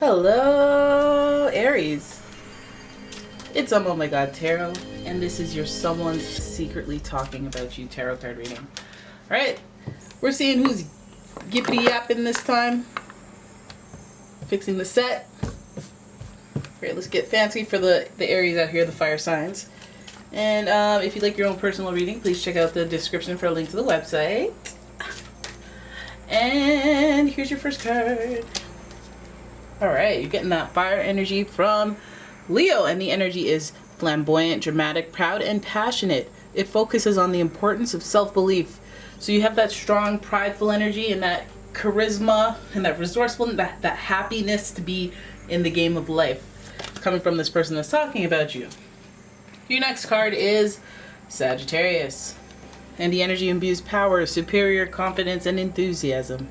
Hello, Aries. It's umomgtarot, and this is your someone's secretly talking about you tarot card reading. Alright, we're seeing who's yippity yapping this time. Fixing the set. Alright, let's get fancy for the Aries out here, the fire signs. And if you'd like your own personal reading, please check out the description for a link to the website. And here's your first card. Alright, you're getting that fire energy from Leo, and the energy is flamboyant, dramatic, proud, and passionate. It focuses on the importance of self-belief. So you have that strong, prideful energy and that charisma and that resourcefulness, that happiness to be in the game of life coming from this person that's talking about you. Your next card is Sagittarius, and the energy imbues power, superior confidence, and enthusiasm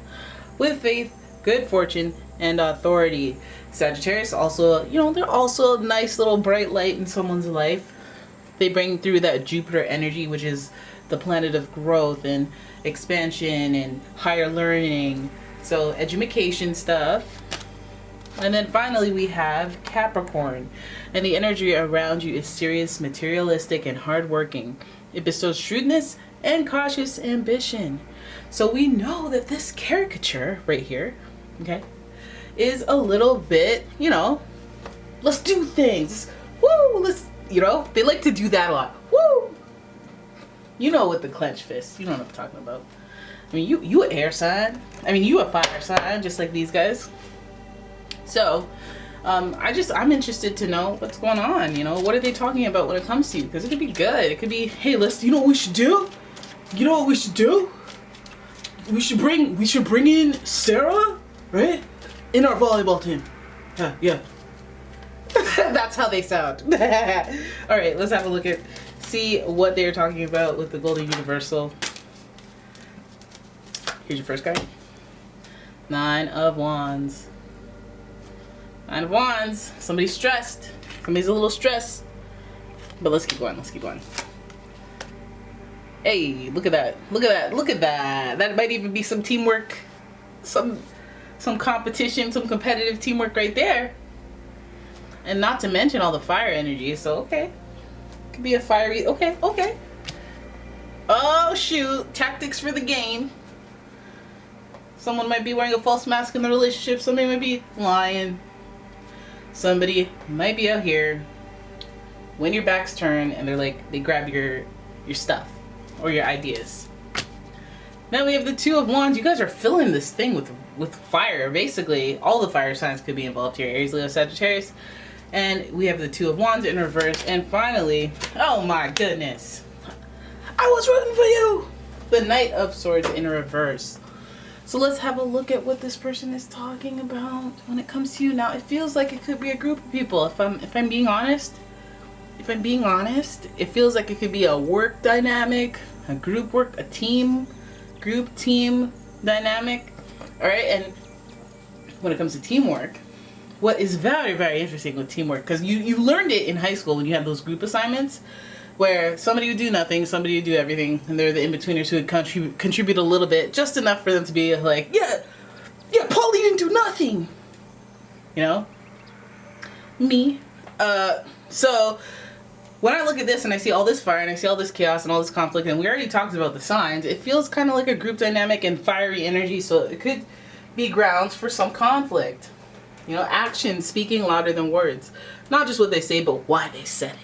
with faith, good fortune, and authority. Sagittarius also, they're also a nice little bright light in someone's life. They bring through that Jupiter energy, which is the planet of growth and expansion and higher learning. So education stuff. And then finally we have Capricorn, and the energy around you is serious, materialistic, and hardworking. It bestows shrewdness and cautious ambition. So we know that this caricature right here, okay, is a little bit, let's do things. Woo! They like to do that a lot. Woo! You know, with the clenched fist. You know what I'm talking about. I mean, you an air sign. I mean, you a fire sign, just like these guys. So, I'm interested to know what's going on. What are they talking about when it comes to you? Because it could be good. It could be, hey, you know what we should do? You know what we should do? We should bring in Sarah, right? In our volleyball team. Yeah. That's how they sound. Alright, let's have a look at, see what they're talking about with the Golden Universal. Here's your first card. Nine of Wands. Nine of Wands. Somebody's stressed. Somebody's a little stressed. But let's keep going. Hey, look at that. Look at that. That might even be some teamwork. Some competition, some competitive teamwork right there. And not to mention all the fire energy. So, okay. Could be a fiery... Okay. Oh, shoot. Tactics for the game. Someone might be wearing a false mask in the relationship. Somebody might be lying. Somebody might be out here when your back's turned and they grab your stuff or your ideas. Now we have the Two of Wands. You guys are filling this thing with fire. Basically, all the fire signs could be involved here. Aries, Leo, Sagittarius. And we have the Two of Wands in reverse. And finally, oh my goodness, I was rooting for you! The Knight of Swords in reverse. So let's have a look at what this person is talking about when it comes to you. Now, it feels like it could be a group of people. If I'm being honest, it feels like it could be a work dynamic, a group work, a team dynamic. All right, and when it comes to teamwork, what is very, very interesting with teamwork, because you learned it in high school when you had those group assignments where somebody would do nothing, somebody would do everything, and they're the in-betweeners who would contribute a little bit, just enough for them to be like, yeah, Paulie didn't do nothing. Me. So when I look at this and I see all this fire and I see all this chaos and all this conflict, and we already talked about the signs, it feels kind of like a group dynamic and fiery energy, so it could be grounds for some conflict. Action speaking louder than words. Not just what they say, but why they said it.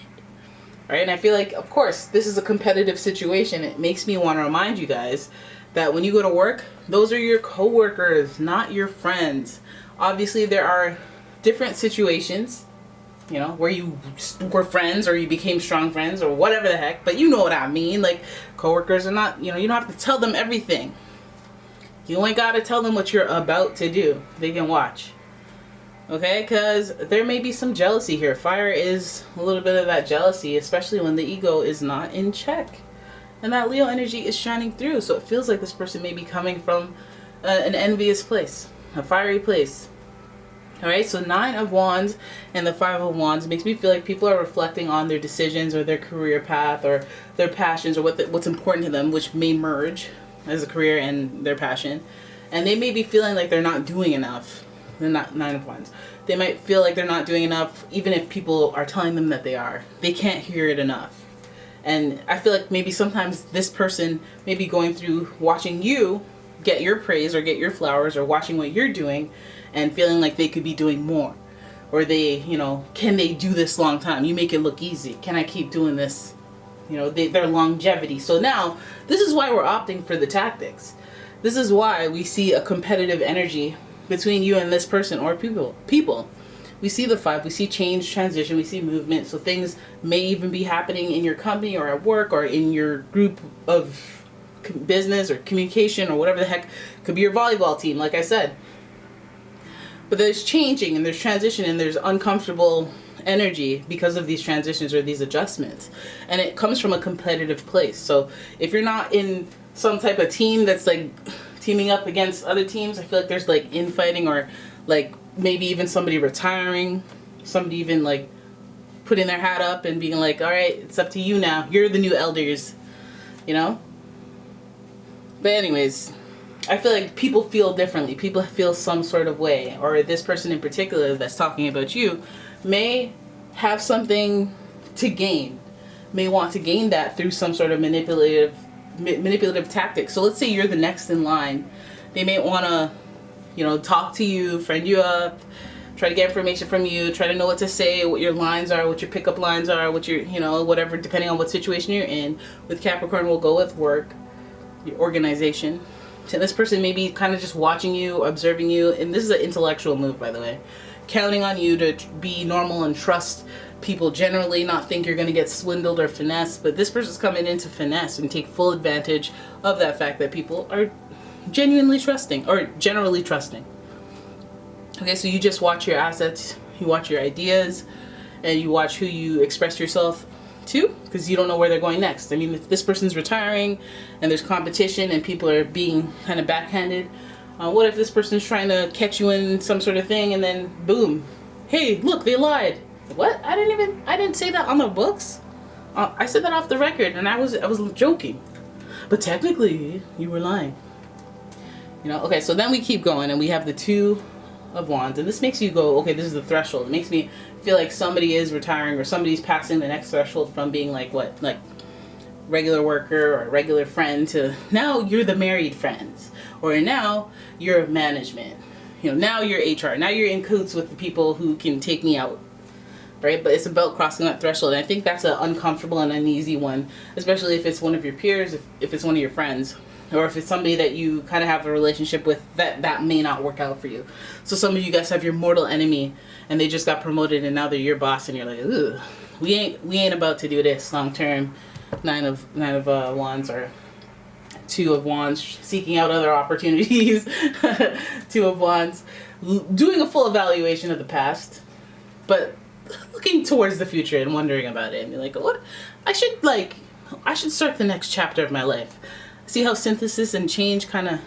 Right? And I feel like, of course, this is a competitive situation. It makes me want to remind you guys that when you go to work, those are your co-workers, not your friends. Obviously, there are different situations, where you were friends or you became strong friends or whatever the heck, but you know what I mean. Like, co-workers are not, you don't have to tell them everything. You ain't got to tell them what you're about to do. They can watch. Okay, because there may be some jealousy here. Fire is a little bit of that jealousy, especially when the ego is not in check. And that Leo energy is shining through, so it feels like this person may be coming from an envious place, a fiery place. Alright, so Nine of Wands and the Five of Wands makes me feel like people are reflecting on their decisions or their career path or their passions or what's important to them, which may merge as a career and their passion. And they may be feeling like they're not doing enough. the Nine of Wands. They might feel like they're not doing enough, even if people are telling them that they are. They can't hear it enough. And I feel like maybe sometimes this person may be going through watching you get your praise or get your flowers, or watching what you're doing and feeling like they could be doing more. Or they, you know, can they do this long time? You make it look easy. Can I keep doing this? You know, their longevity. So now, this is why we're opting for the tactics. This is why we see a competitive energy between you and this person or people. We see the 5, we see change, transition, we see movement. So things may even be happening in your company or at work or in your group of business or communication or whatever the heck. Could be your volleyball team, like I said. But there's changing and there's transition and there's uncomfortable energy because of these transitions or these adjustments. And it comes from a competitive place. So if you're not in some type of team that's like teaming up against other teams, I feel like there's like infighting, or like maybe even somebody retiring, somebody even like putting their hat up and being like, all right, it's up to you now. You're the new elders, you know? But anyways, I feel like people feel differently. People feel some sort of way. Or this person in particular that's talking about you may have something to gain. May want to gain that through some sort of manipulative tactic. So let's say you're the next in line. They may want to, you know, talk to you, friend you up, try to get information from you, try to know what to say, what your lines are, what your pickup lines are, what your, you know, whatever, depending on what situation you're in. With Capricorn, we'll go with work, your organization. So this person may be kind of just watching you, observing you, and this is an intellectual move, by the way. Counting on you to be normal and trust people generally, not think you're going to get swindled or finessed. But this person's coming in to finesse and take full advantage of that fact that people are genuinely trusting, or generally trusting. Okay, so you just watch your assets, you watch your ideas, and you watch who you express yourself to, because you don't know where they're going next. I mean, if this person's retiring and there's competition and people are being kind of backhanded, what if this person's trying to catch you in some sort of thing and then boom, hey, look, they lied. What? I didn't say that on the books. I said that off the record, and I was joking, but technically you were lying. You know. Okay, so then we keep going and we have the 2 of Wands, and this makes you go, okay, this is the threshold. It makes me feel like somebody is retiring, or somebody's passing the next threshold from being like what, like regular worker or regular friend to now you're the married friends, or now you're management. You know, now you're HR. Now you're in cahoots with the people who can take me out, right? But it's about crossing that threshold, and I think that's an uncomfortable and uneasy one, especially if it's one of your peers, if it's one of your friends, or if it's somebody that you kind of have a relationship with that may not work out for you. So some of you guys have your mortal enemy and they just got promoted and now they're your boss, and you're like, ugh, we ain't about to do this long term. Nine of Wands, or 2 of Wands, seeking out other opportunities. 2 of Wands, doing a full evaluation of the past, but looking towards the future and wondering about it, and you're like, what? I should start the next chapter of my life. See how synthesis and change kind of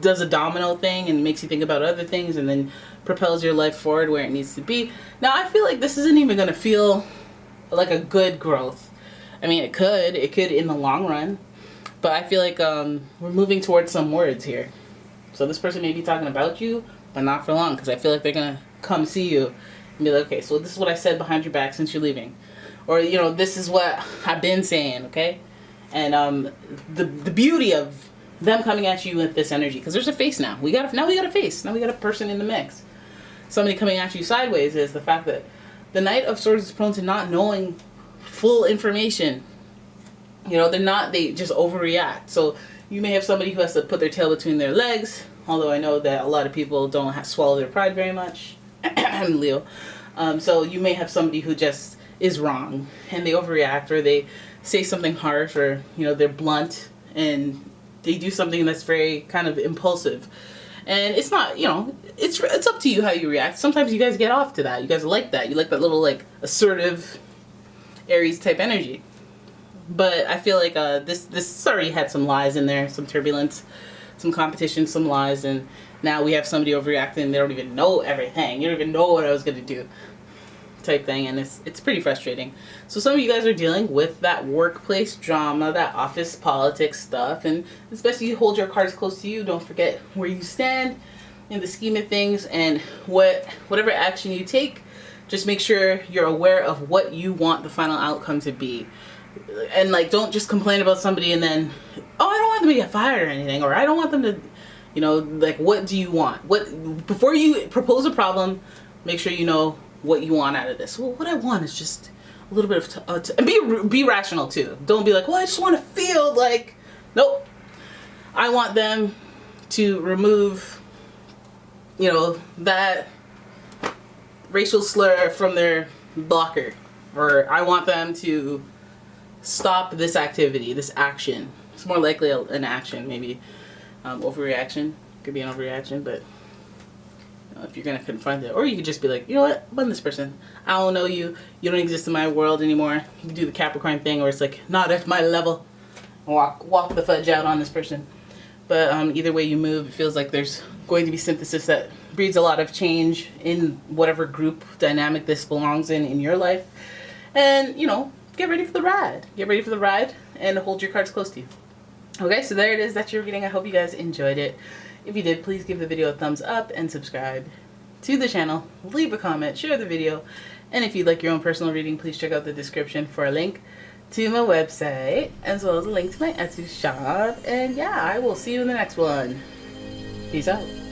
does a domino thing and makes you think about other things and then propels your life forward where it needs to be. Now I feel like this isn't even going to feel like a good growth. I mean, it could in the long run, but I feel like we're moving towards some words here. So this person may be talking about you, but not for long, because I feel like they're going to come see you and be like, okay, so this is what I said behind your back since you're leaving. Or, you know, this is what I've been saying, okay? And the beauty of them coming at you with this energy, because there's a face now. We got a face. Now we got a person in the mix. Somebody coming at you sideways is the fact that the Knight of Swords is prone to not knowing full information. You know, they just overreact. So you may have somebody who has to put their tail between their legs, although I know that a lot of people don't swallow their pride very much. I'm Leo. So you may have somebody who just is wrong and they overreact, or they say something harsh, or, you know, they're blunt and they do something that's very kind of impulsive. And it's not, you know, it's up to you how you react. Sometimes you guys get off to that. You guys like that. You like that little, like, assertive Aries type energy. But I feel like this already had some lies in there, some turbulence, some competition, some lies, and now we have somebody overreacting. They don't even know everything. You don't even know what I was going to do, type thing, and it's pretty frustrating. So some of you guys are dealing with that workplace drama, that office politics stuff, and especially you hold your cards close to you. Don't forget where you stand. in the scheme of things, and whatever action you take, just make sure you're aware of what you want the final outcome to be. And like, don't just complain about somebody and then, oh, I don't want them to get fired or anything, or I don't want them to, you know, like, what do you want? Before you propose a problem, make sure you know what you want out of this. Well, what I want is just a little bit of and be rational too. Don't be like, well, I just want to feel like, nope. I want them to remove, you know, that racial slur from their blocker, or I want them to stop this activity, this action. It's more likely an action, maybe overreaction. Could be an overreaction, but you know, if you're gonna confront it, or you could just be like, you know what, I'm this person. I don't know you. You don't exist in my world anymore. You can do the Capricorn thing, where it's like, not at my level. Walk the fudge out on this person. But either way you move, it feels like there's going to be synthesis that breeds a lot of change in whatever group dynamic this belongs in your life. And, you know, get ready for the ride. Get ready for the ride and hold your cards close to you. Okay, so there it is. That's your reading. I hope you guys enjoyed it. If you did, please give the video a thumbs up and subscribe to the channel. Leave a comment, share the video. And if you'd like your own personal reading, please check out the description for a link to my website, as well as a link to my Etsy shop. And yeah, I will see you in the next one. Peace out.